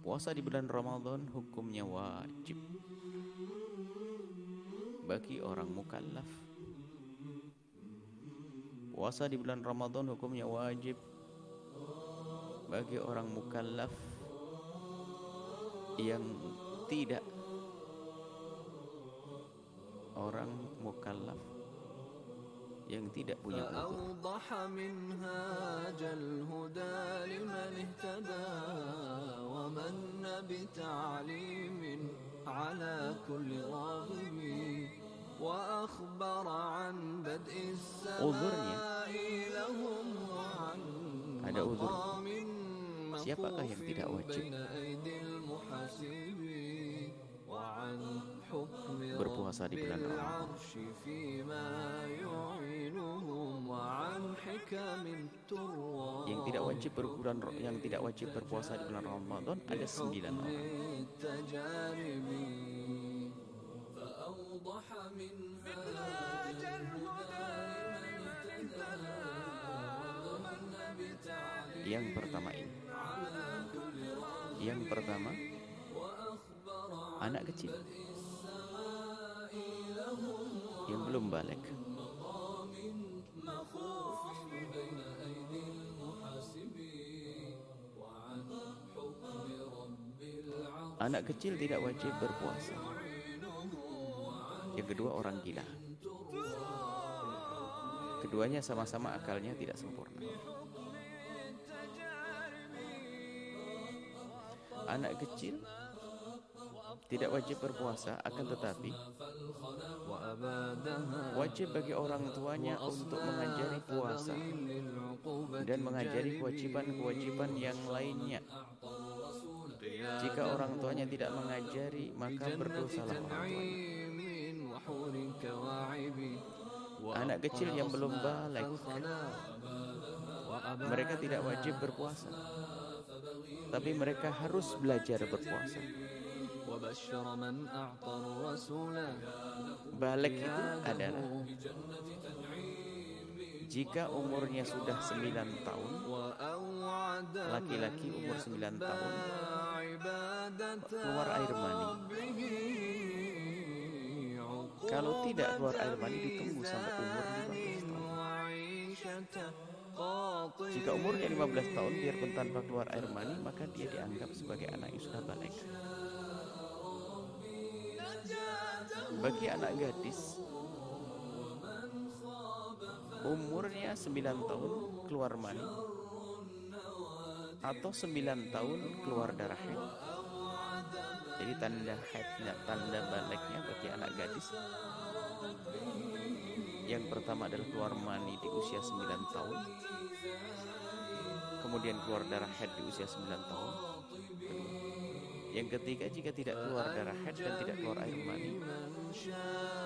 Puasa di bulan Ramadan hukumnya wajib bagi orang mukallaf. Puasa di bulan Ramadan hukumnya wajib bagi orang mukallaf yang tidak orang mukallaf yang tidak punya uzur. Uzurnya ada uzur. Siapakah yang tidak wajib berpuasa di bulan Ramadan? Yang tidak wajib berpuasa di bulan Ramadan ada 9 orang. Yang pertama ini. Yang pertama, anak kecil yang belum balik. Anak kecil tidak wajib berpuasa. Yang kedua, orang gila. Keduanya sama-sama akalnya tidak sempurna. Anak kecil tidak wajib berpuasa, akan tetapi wajib bagi orang tuanya untuk mengajari puasa dan mengajari kewajiban-kewajiban yang lainnya. Jika orang tuanya tidak mengajari, maka berdosalah orang tuanya. Anak kecil yang belum balik, mereka tidak wajib berpuasa, tapi mereka harus belajar berpuasa. Balik itu adalah jika umurnya sudah 9 tahun, laki-laki umur 9 tahun, keluar air mani. Kalau tidak keluar air mani, ditunggu sampai umur 15 tahun. Jika umurnya 15 tahun, biarpun tanpa keluar air mani, maka dia dianggap sebagai anak yang sudah balik. Bagi anak gadis, umurnya 9 tahun keluar mani atau 9 tahun keluar darah haid. Jadi tanda haidnya, tanda baliknya bagi anak gadis, yang pertama adalah keluar mani di usia 9 tahun, kemudian keluar darah haid di usia 9 tahun. Yang ketiga, jika tidak keluar darah haid dan tidak keluar air mani,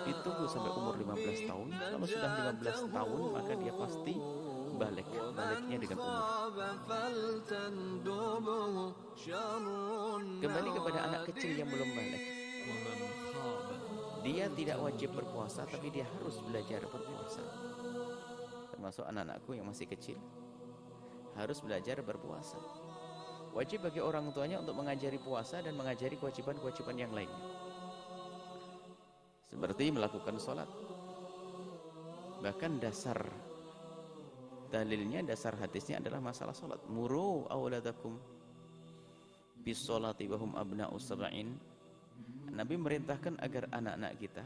ditunggu sampai umur 15 tahun. Kalau sudah 15 tahun, maka dia pasti balik. Baliknya dengan umur. Kembali kepada anak kecil yang belum balik. Dia tidak wajib berpuasa, tapi dia harus belajar berpuasa. Termasuk anak-anakku yang masih kecil, harus belajar berpuasa. Wajib bagi orang tuanya untuk mengajari puasa dan mengajari kewajiban-kewajiban yang lainnya. Seperti melakukan sholat. Bahkan dasar dalilnya, dasar hadisnya adalah masalah sholat. Muru awladakum bis sholati wahum abna'u sab'in. Nabi merintahkan agar anak-anak kita,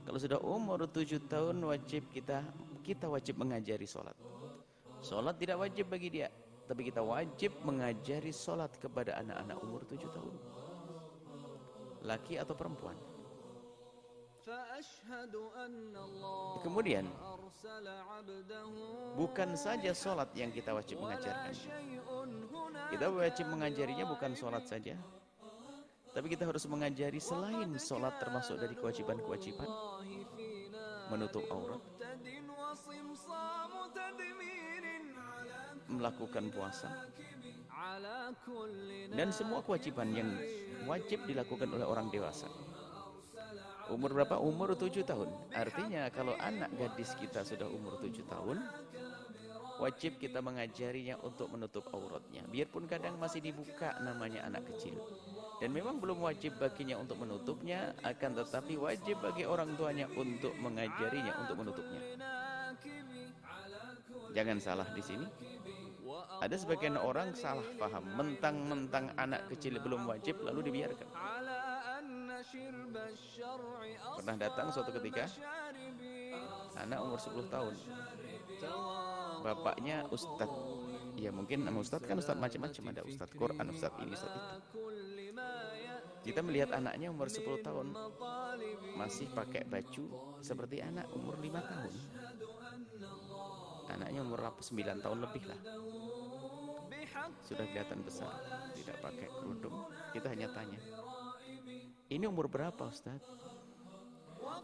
kalau sudah umur 7 tahun, kita wajib mengajari sholat. Sholat tidak wajib bagi dia, tapi kita wajib mengajari sholat kepada anak-anak umur 7 tahun, laki atau perempuan. Kemudian, bukan saja sholat yang kita wajib mengajarkan. Kita wajib mengajarinya bukan sholat saja, tapi kita harus mengajari selain sholat, termasuk dari kewajiban-kewajiban. Menutup aurat, melakukan puasa, dan semua kewajiban yang wajib dilakukan oleh orang dewasa. Umur berapa? Umur 7 tahun. Artinya kalau anak gadis kita sudah umur 7 tahun, wajib kita mengajarinya untuk menutup auratnya. Biarpun kadang masih dibuka namanya anak kecil. Dan memang belum wajib baginya untuk menutupnya, akan tetapi wajib bagi orang tuanya untuk mengajarinya untuk menutupnya. Jangan salah di sini. Ada sebagian orang salah paham, mentang-mentang anak kecil belum wajib lalu dibiarkan. Pernah datang suatu ketika anak umur 10 tahun. Bapaknya ustadz. Ya mungkin nama ustadz kan ustadz macam-macam, ada ustadz Quran, ustadz ini, ustadz itu. Kita melihat anaknya umur 10 tahun masih pakai baju seperti anak umur 5 tahun. Anaknya umur 9 tahun lebih lah. Sudah kelihatan besar, tidak pakai kerudung. Kita hanya tanya, ini umur berapa Ustaz?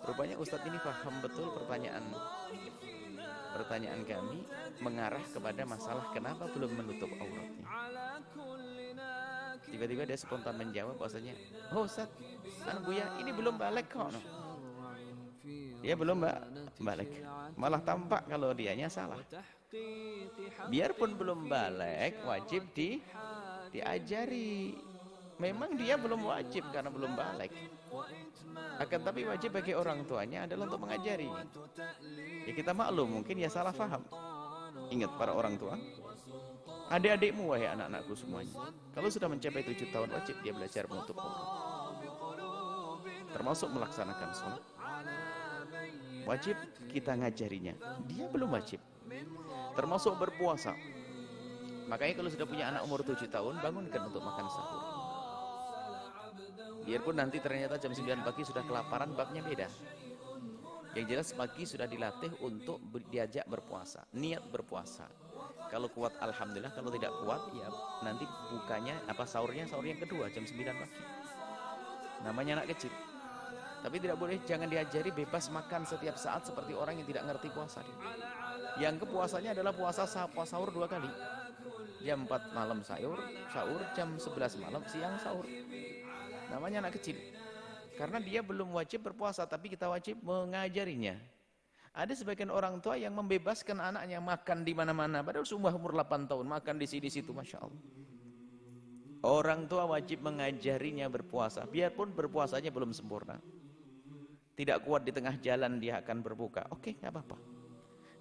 Rupanya Ustadz ini paham betul pertanyaan kami mengarah kepada masalah kenapa belum menutup auratnya. Tiba-tiba dia spontan menjawab bahwasanya, oh Ustaz, Buya ini belum balik kok. No. Dia belum balik. Malah tampak kalau dianya salah. Biarpun belum balik, wajib diajari. Memang dia belum wajib karena belum balik. Akan tapi wajib bagi orang tuanya adalah untuk mengajari. Ya kita maklum, mungkin ya salah faham. Ingat para orang tua, adik-adikmu wahai anak-anakku semuanya, kalau sudah mencapai 7 tahun wajib dia belajar menutup aurat. Termasuk melaksanakan sholat. Wajib kita ngajarinya. Dia belum wajib. Termasuk berpuasa. Makanya kalau sudah punya anak umur 7 tahun, bangunkan untuk makan sahur. Biarpun nanti ternyata jam 9 pagi sudah kelaparan, babnya beda. Yang jelas pagi sudah dilatih untuk diajak berpuasa, niat berpuasa. Kalau kuat alhamdulillah, kalau tidak kuat ya nanti bukanya sahurnya yang kedua jam 9 pagi. Namanya anak kecil. Tapi tidak boleh, jangan diajari bebas makan setiap saat seperti orang yang tidak ngerti puasa. Yang kepuasanya adalah puasa sahur 2 kali. Jam 4 malam sahur, jam 11 malam siang sahur. Namanya anak kecil. Karena dia belum wajib berpuasa, tapi kita wajib mengajarinya. Ada sebagian orang tua yang membebaskan anaknya makan di mana-mana, padahal sudah umur 8 tahun, makan di sini situ, Masya Allah. Orang tua wajib mengajarinya berpuasa, biarpun berpuasanya belum sempurna. Tidak kuat di tengah jalan dia akan berbuka. Oke, nggak apa-apa.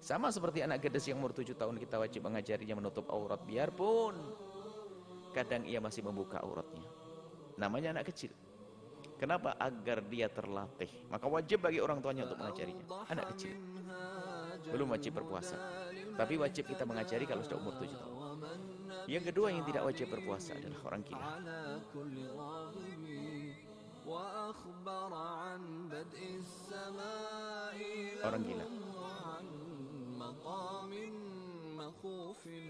Sama seperti anak gadis yang umur 7 tahun, kita wajib mengajarinya menutup aurat, biarpun kadang ia masih membuka auratnya. Namanya anak kecil. Kenapa? Agar dia terlatih. Maka wajib bagi orang tuanya untuk mengajarinya. Anak kecil belum wajib berpuasa, tapi wajib kita mengajari kalau sudah umur 7 tahun. Yang kedua yang tidak wajib berpuasa adalah orang gila. Orang gila.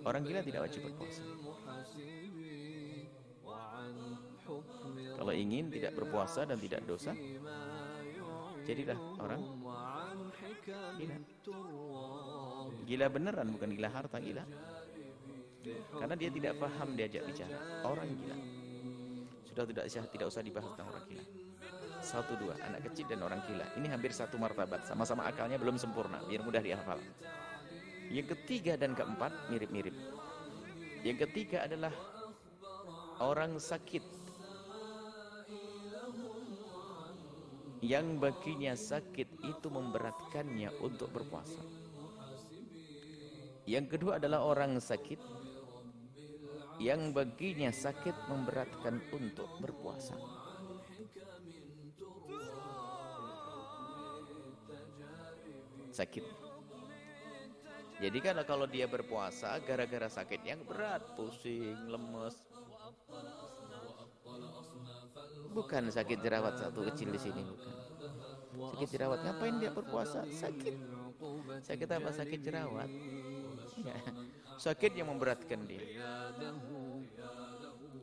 Orang gila tidak wajib berpuasa. Kalau ingin tidak berpuasa dan tidak dosa, jadilah orang gila. Gila beneran, bukan gila harta, gila. Karena dia tidak paham diajak bicara. Orang gila. Sudah tidak usah dibahas tentang orang gila. 1, 2, anak kecil dan orang gila. Ini hampir satu martabat, sama-sama akalnya belum sempurna, biar mudah dihafal. Yang ketiga dan keempat mirip-mirip. Yang ketiga adalah orang sakit, yang baginya sakit itu memberatkannya untuk berpuasa. Yang kedua adalah orang sakit yang baginya sakit memberatkan untuk berpuasa. Sakit. Jadi kalau dia berpuasa gara-gara sakit yang berat, pusing, lemes, bukan sakit jerawat satu kecil di sini, bukan. Sakit jerawat, ngapain dia berpuasa? Sakit. Sakit apa? Sakit jerawat. Ya. Sakit yang memberatkan dia,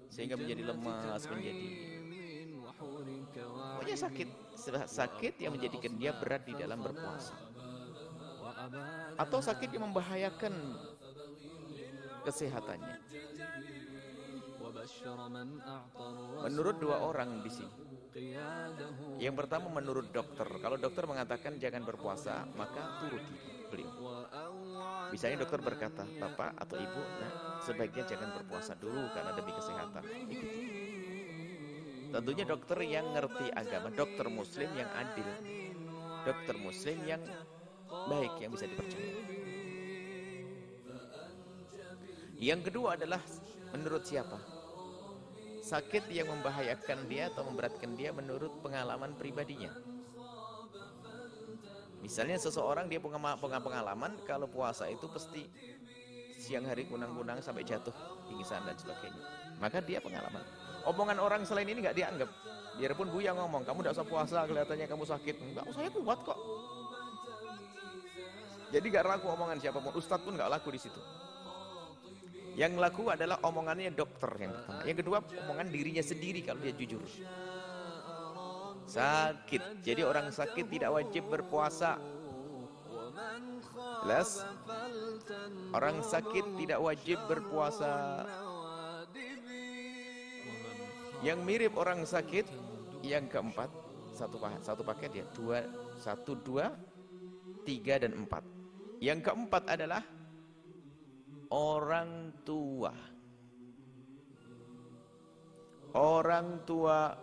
sehingga menjadi lemas, pokoknya sakit yang menjadikan dia berat di dalam berpuasa. Atau sakit yang membahayakan kesehatannya. Menurut 2 orang di sini. Yang pertama menurut dokter. Kalau dokter mengatakan jangan berpuasa, maka turuti. beliau. Misalnya dokter berkata, Bapak atau Ibu, nah sebaiknya jangan berpuasa dulu karena demi kesehatan. Ikuti. Tentunya dokter yang ngerti agama, dokter muslim yang adil, dokter muslim yang baik, yang bisa dipercaya. Yang kedua adalah menurut siapa? Sakit yang membahayakan dia atau memberatkan dia menurut pengalaman pribadinya. Misalnya seseorang dia punya pengalaman kalau puasa itu pasti siang hari kunang-kunang sampai jatuh pingsan dan sebagainya. Maka dia pengalaman. Omongan orang selain ini nggak dianggap. Biarpun Buya ngomong, kamu tidak usah puasa, kelihatannya kamu sakit. Enggak, saya kuat kok. Jadi nggak laku omongan siapapun. Ustadz pun nggak laku di situ. Yang laku adalah omongannya dokter yang pertama. Yang kedua, omongan dirinya sendiri kalau dia jujur. Sakit. Jadi orang sakit tidak wajib berpuasa. Jelas? Orang sakit tidak wajib berpuasa. Yang mirip orang sakit, yang keempat, satu paket ya, 1, 2, 3 dan 4. Yang keempat adalah orang tua. Orang tua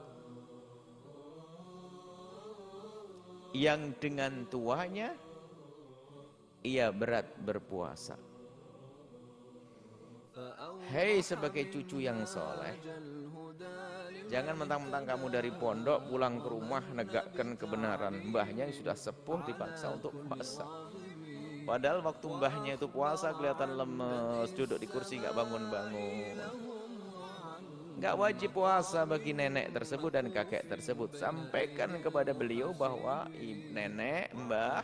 yang dengan tuanya ia berat berpuasa. Hei sebagai cucu yang soleh, jangan mentang-mentang kamu dari pondok pulang ke rumah negakkan kebenaran. Mbahnya yang sudah sepuh dipaksa untuk puasa. Padahal waktu mbahnya itu puasa kelihatan lemes, duduk di kursi gak bangun-bangun. Gak wajib puasa bagi nenek tersebut dan kakek tersebut. Sampaikan kepada beliau bahwa nenek, mbah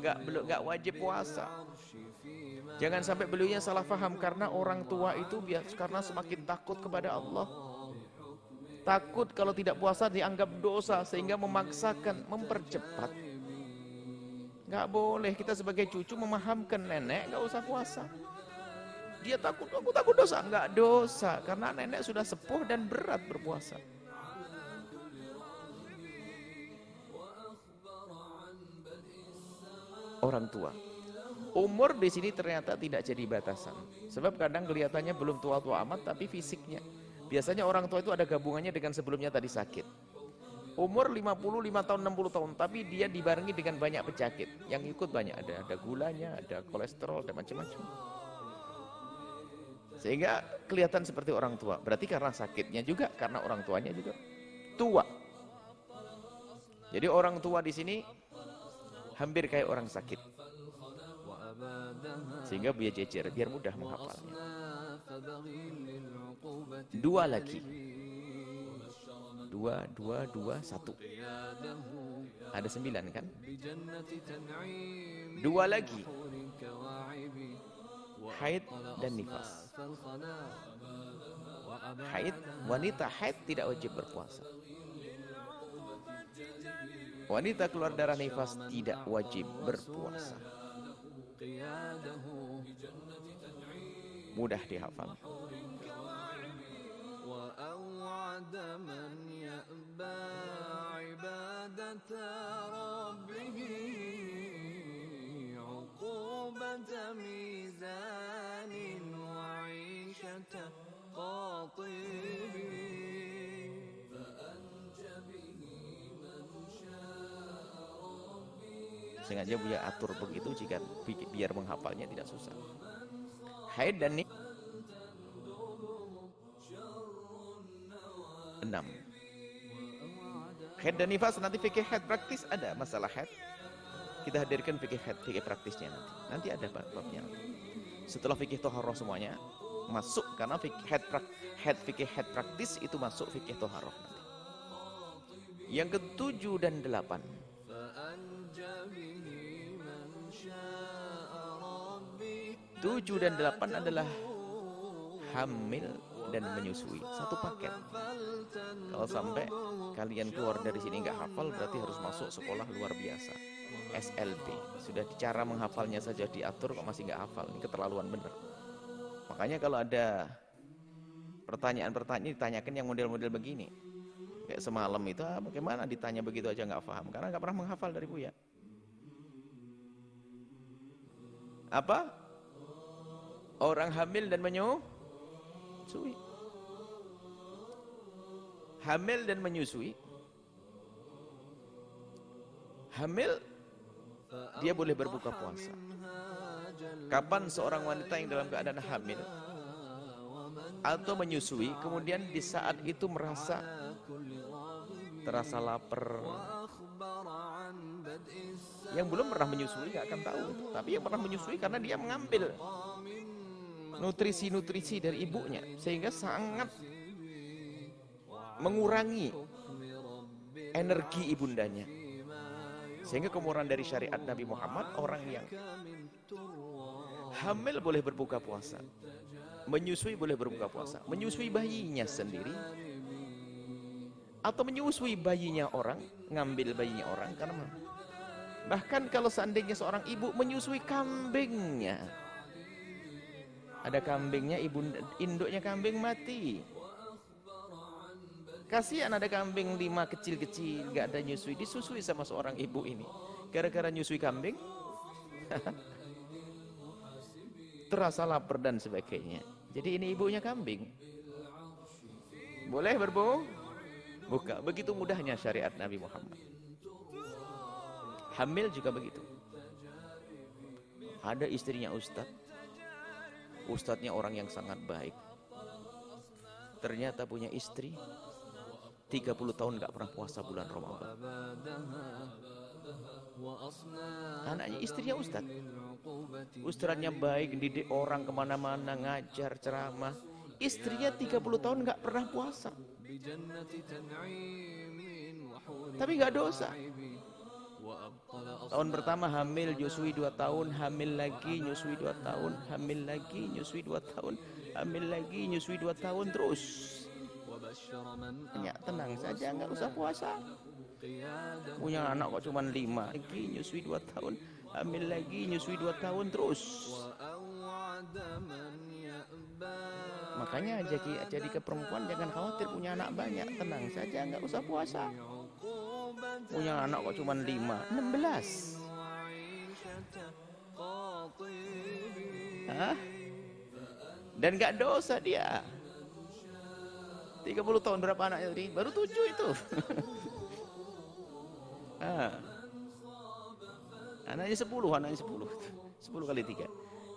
gak wajib puasa. Jangan sampai beliaunya salah paham, karena orang tua itu karena semakin takut kepada Allah. Takut kalau tidak puasa dianggap dosa sehingga memaksakan, mempercepat. Gak boleh kita sebagai cucu memahamkan nenek gak usah puasa. Dia takut, aku takut dosa. Enggak dosa, karena nenek sudah sepuh dan berat berpuasa. Orang tua. Umur di sini ternyata tidak jadi batasan. Sebab kadang kelihatannya belum tua-tua amat, tapi fisiknya. Biasanya orang tua itu ada gabungannya dengan sebelumnya tadi sakit. Umur 55 tahun, 60 tahun, tapi dia dibarengi dengan banyak penyakit. Yang ikut banyak, ada gulanya, ada kolesterol, dan macam-macam. Sehingga kelihatan seperti orang tua. Berarti karena sakitnya juga, karena orang tuanya juga tua. Jadi orang tua di sini hampir kayak orang sakit. Sehingga Buya jejer biar mudah menghafalnya. 2 lagi. 2, 1. Ada 9 kan? 2 lagi. Haid dan nifas. Haid, wanita haid tidak wajib berpuasa. Wanita keluar darah nifas tidak wajib berpuasa. Mudah dihafal. Sengaja Buya atur begitu jika biar menghafalnya tidak susah. Haid dan nifas 6. Haid dan nifas nanti fikih haid praktis ada masalah haid. Kita hadirkan fikih haid, fikih praktisnya nanti. Nanti ada babnya nanti. Setelah fikih toharoh semuanya masuk, karena fikih haid praktis itu masuk fikih toharoh nanti. Yang ke-7 dan 8. 7 dan 8 adalah hamil dan menyusui, satu paket. Kalau sampai kalian keluar dari sini nggak hafal, berarti harus masuk sekolah luar biasa, SLB. Sudah cara menghafalnya saja diatur kok masih nggak hafal, ini keterlaluan bener. Makanya kalau ada pertanyaan-pertanyaan ditanyakan yang model-model begini, kayak semalam itu bagaimana ditanya begitu aja nggak paham, karena nggak pernah menghafal dari Buya. Apa? Orang hamil dan menyusui. Hamil dan menyusui. Hamil, dia boleh berbuka puasa. Kapan seorang wanita yang dalam keadaan hamil atau menyusui, kemudian di saat itu terasa lapar. Yang belum pernah menyusui gak akan tahu, tapi yang pernah menyusui karena dia mengambil nutrisi-nutrisi dari ibunya, sehingga sangat mengurangi energi ibundanya. Sehingga kemudian dari syariat Nabi Muhammad, orang yang hamil boleh berbuka puasa, menyusui boleh berbuka puasa, menyusui bayinya sendiri atau menyusui bayinya orang, ngambil bayinya orang. Karena bahkan kalau seandainya seorang ibu menyusui kambingnya, ada kambingnya, induknya kambing mati, kasihan ada kambing 5 kecil-kecil gak ada nyusui, disusui sama seorang ibu ini gara-gara nyusui kambing. Terasa lapar dan sebagainya. Jadi ini ibunya kambing, boleh berbuka. Begitu mudahnya syariat Nabi Muhammad. Hamil juga begitu. Ada istrinya ustadznya orang yang sangat baik, ternyata punya istri 30 tahun gak pernah puasa bulan Ramadan. Anaknya istrinya ustadznya baik, didik orang kemana-mana, ngajar, ceramah. Istrinya 30 tahun gak pernah puasa, tapi gak dosa. Tahun pertama hamil, nyusui 2 tahun, hamil lagi, nyusui 2 tahun, hamil lagi, nyusui 2 tahun, hamil lagi, nyusui 2 tahun, terus. Ya, tenang saja, nggak usah puasa. Punya anak kok cuma 5, lagi nyusui 2 tahun, hamil lagi, nyusui 2 tahun, terus. Makanya jadi ke perempuan jangan khawatir punya anak banyak, tenang saja, nggak usah puasa. Punya anak kok cuma 5, 16. Hah? Dan nggak dosa dia. 30 tahun berapa anaknya tadi? Baru 7 itu. Anaknya 10. 10 kali 3.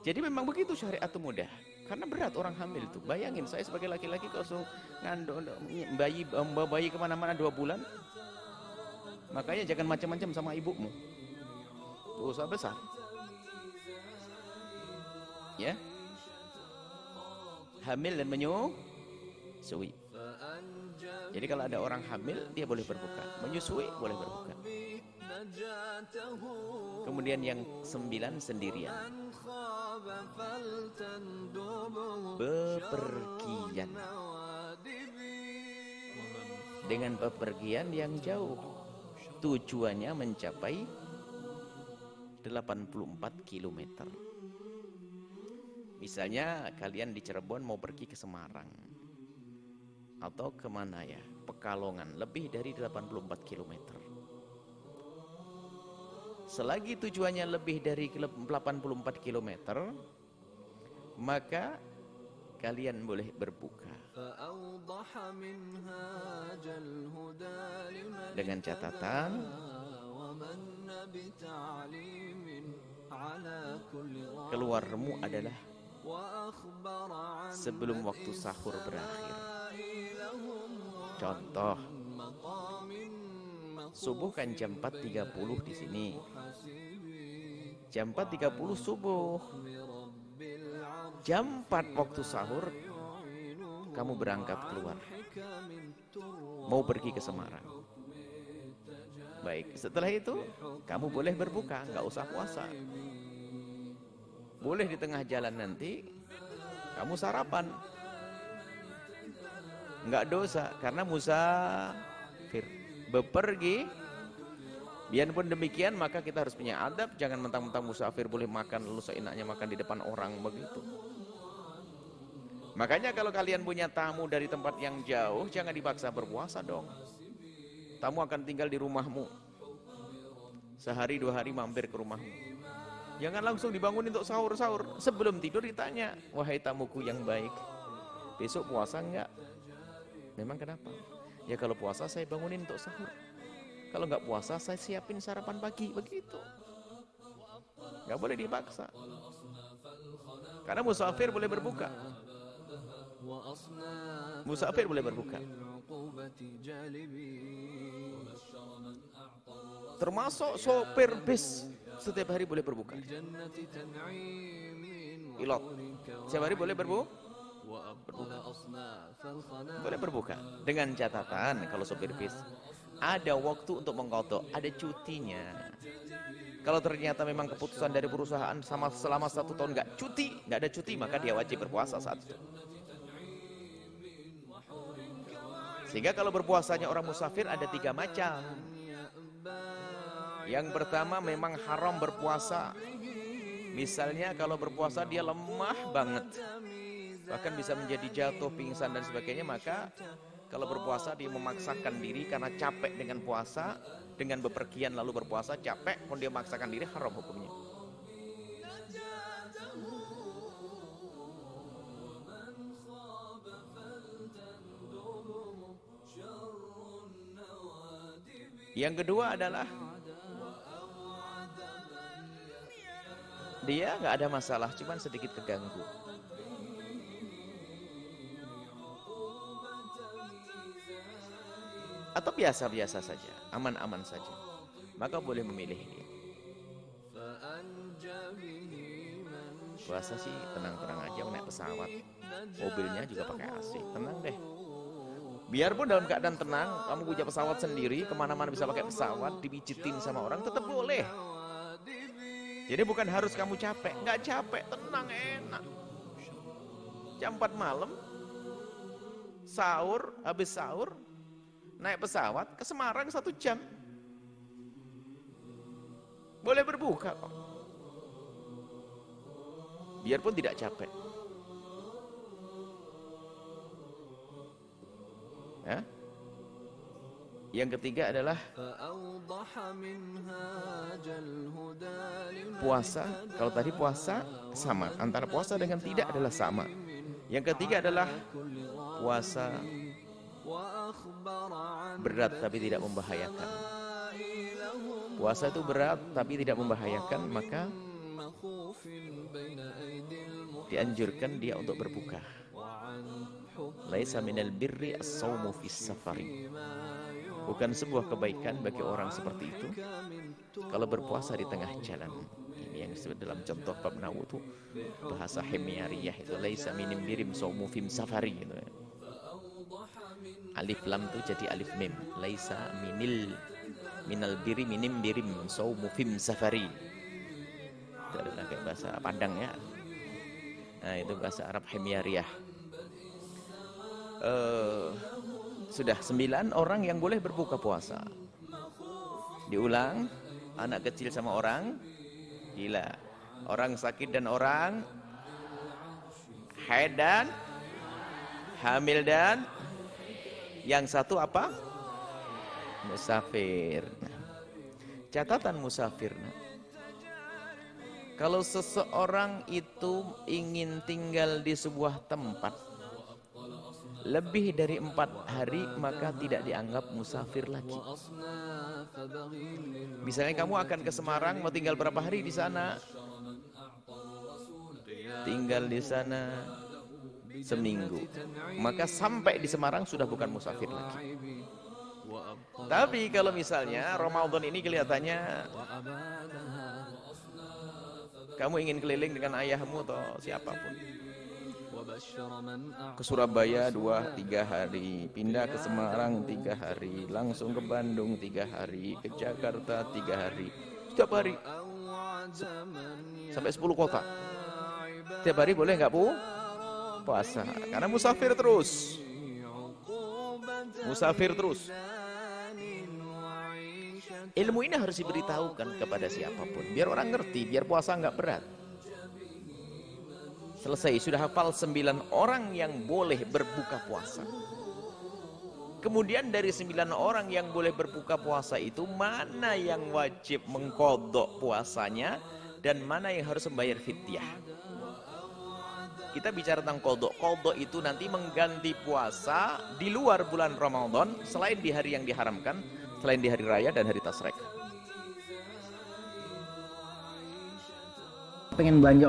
Jadi memang begitu syariat itu mudah. Karena berat orang hamil itu. Bayangin saya sebagai laki-laki kalau suruh ngandung bayi kemana-mana 2 bulan. Makanya jangan macam-macam sama ibumu. Dosa besar. Ya. Hamil dan menyusui. Jadi kalau ada orang hamil, dia boleh berbuka. Menyusui boleh berbuka. Kemudian yang 9 sendirian. Bepergian. Dengan bepergian yang jauh. Tujuannya mencapai 84 km. Misalnya kalian di Cirebon mau pergi ke Semarang. Atau kemana ya? Pekalongan, lebih dari 84 km. Selagi tujuannya lebih dari 84 km, maka kalian boleh berbuka. Dengan catatan keluarmu adalah sebelum waktu sahur berakhir. Contoh, subuh kan jam 4.30 di sini. Jam 4.30 subuh. Jam 4 waktu sahur kamu berangkat keluar. Mau pergi ke Semarang. Baik, setelah itu kamu boleh berbuka, nggak usah puasa. Boleh di tengah jalan nanti kamu sarapan. Nggak dosa karena musafir bepergi. Biarpun demikian maka kita harus punya adab, jangan mentang-mentang musafir boleh makan lalu seenaknya makan di depan orang begitu. Makanya kalau kalian punya tamu dari tempat yang jauh, jangan dipaksa berpuasa dong. Tamu akan tinggal di rumahmu, sehari 2 hari mampir ke rumahmu. Jangan langsung dibangun untuk sahur-sahur. Sebelum tidur ditanya, wahai tamuku yang baik, besok puasa enggak? Memang kenapa? Ya kalau puasa saya bangunin untuk sahur. Kalau enggak puasa saya siapin sarapan pagi, begitu. Enggak boleh dipaksa. Karena musafir boleh berbuka. Musafir boleh berbuka. Termasuk sopir bis setiap hari boleh berbuka. Pilot setiap hari boleh berbuka. Boleh berbuka dengan catatan kalau sopir bis ada waktu untuk mengqadha, ada cutinya. Kalau ternyata memang keputusan dari perusahaan selama 1 tahun nggak ada cuti, maka dia wajib berpuasa saat itu. Sehingga kalau berpuasanya orang musafir ada 3 macam. Yang pertama memang haram berpuasa. Misalnya kalau berpuasa dia lemah banget, bahkan bisa menjadi jatuh, pingsan dan sebagainya, maka kalau berpuasa dia memaksakan diri karena capek dengan puasa, dengan bepergian lalu berpuasa capek, kalau dia memaksakan diri haram hukumnya. Yang kedua adalah dia nggak ada masalah, cuman sedikit keganggu. Atau biasa-biasa saja, aman-aman saja, maka boleh memilih dia. Puasa sih tenang-tenang aja, naik pesawat, mobilnya juga pakai AC, tenang deh. Biarpun dalam keadaan tenang, kamu punya pesawat sendiri, kemana-mana bisa pakai pesawat, dipijitin sama orang, tetap boleh. Jadi bukan harus kamu capek, nggak capek, tenang, enak. Jam 4 malam, sahur, habis sahur, naik pesawat ke Semarang 1 jam. Boleh berbuka kok. Biarpun tidak capek. Ya? Yang ketiga adalah puasa. Kalau tadi puasa sama, antara puasa dengan tidak adalah sama. Yang ketiga adalah puasa berat tapi tidak membahayakan. Puasa itu berat tapi tidak membahayakan, maka dianjurkan dia untuk berbuka. Laisa minal birri as-shaumu fis safari. Bukan sebuah kebaikan bagi orang seperti itu kalau berpuasa di tengah jalan. Ini yang disebut dalam contoh bab nahwu itu bahasa himyariyah, itu laisa minim birim shaumu fim safari gitu. Alif lam itu jadi alif mim. Laisa minal biri minim birim shaumu fim safari. Itu adalah kayak bahasa Padang ya. Nah, itu bahasa Arab himyariyah. Sudah 9 orang yang boleh berbuka puasa. Diulang, anak kecil sama orang gila, orang sakit dan orang haid dan hamil, dan yang satu apa? Musafir. Catatan musafir. Kalau seseorang itu ingin tinggal di sebuah tempat lebih dari 4 hari, maka tidak dianggap musafir lagi. Misalnya kamu akan ke Semarang, mau tinggal berapa hari di sana? Tinggal di sana seminggu, maka sampai di Semarang sudah bukan musafir lagi. Tapi kalau misalnya Ramadan ini kelihatannya kamu ingin keliling dengan ayahmu atau siapapun, ke Surabaya 2-3 hari, pindah ke Semarang 3 hari, langsung ke Bandung 3 hari, ke Jakarta 3 hari, setiap hari sampai 10 kota, setiap hari boleh nggak puasa? Karena musafir terus, musafir terus. Ilmu ini harus diberitahukan kepada siapapun, biar orang ngerti, biar puasa nggak berat. Selesai, sudah hafal 9 orang yang boleh berbuka puasa. Kemudian dari 9 orang yang boleh berbuka puasa itu, mana yang wajib mengqadha puasanya, dan mana yang harus membayar fidyah. Kita bicara tentang qadha. Qadha itu nanti mengganti puasa di luar bulan Ramadan selain di hari yang diharamkan, selain di hari raya dan hari tasyrik. Pengen belanja